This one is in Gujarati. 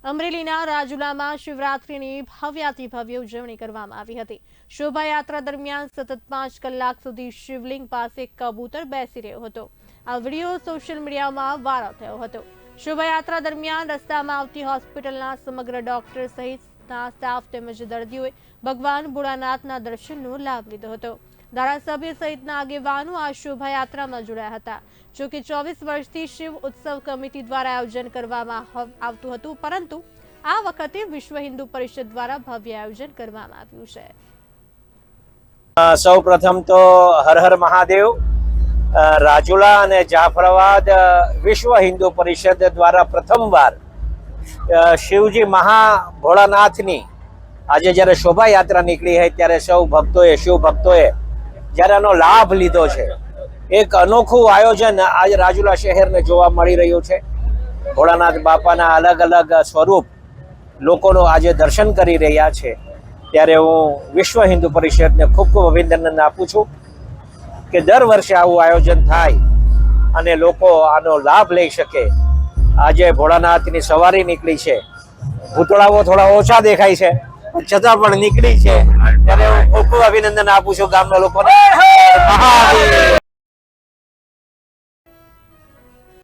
અમરેલીના રાજુલામાં શિવરાત્રીની ભવ્યાતિભવ્ય ઉજવણી કરવામાં આવી હતી। શોભાયાત્રા દરમિયાન સતત 5 કલાક સુધી શિવલિંગ પાસે કબૂતર બેસી રહ્યો હતો। આ વિડીયો સોશિયલ મીડિયામાં વાયરલ થયો હતો। શોભાયાત્રા દરમિયાન રસ્તામાં આવતી હોસ્પિટલના સમગ્ર ડોક્ટર સહિતના સ્ટાફ તેમજ દર્દીઓએ ભગવાન ભોળાનાથના દર્શનનો લાભ લીધો હતો। ધારાસભ્ય સહિતના આગેવાનો આ શોભાયાત્રામાં જોડાયા હતા। જો કે 24 વર્ષથી શિવ ઉત્સવ કમિટી દ્વારા આયોજન કરવામાં આવતું હતું, પરંતુ આ વખતે વિશ્વ હિન્દુ પરિષદ દ્વારા ભવ્ય આયોજન કરવામાં આવ્યું છે। સૌ પ્રથમ તો હર હર મહાદેવ। રાજુલા અને જાફરાબાદ વિશ્વ હિન્દુ પરિષદ દ્વારા પ્રથમવાર શિવજી મહા ભોળાનાથની આજે જ્યારે શોભાયાત્રા નીકળી હોય ત્યારે સૌ ભક્તોએ શિવ ભક્તોએ જ્યારે આનો લાભ લીધો છે। એક અનોખું આયોજન આજે રાજુલા શહેરને જોવા મળી રહ્યું છે। ભોળાનાથ બાપાના અલગ અલગ સ્વરૂપ લોકોનો આજે દર્શન કરી રહ્યા છે, ત્યારે હું વિશ્વ હિન્દુ પરિષદને ખૂબ ખૂબ અભિનંદન આપું છું કે દર વર્ષે આવું આયોજન થાય અને લોકો આનો લાભ લઈ શકે। આજે ભોળાનાથની સવારી નીકળી છે, ભૂતળાઓ થોડા ઓછા દેખાય છે છતાં પણ નીકળી છે, ત્યારે હું ખૂબ ખૂબ અભિનંદન આપું છું ગામના લોકોને।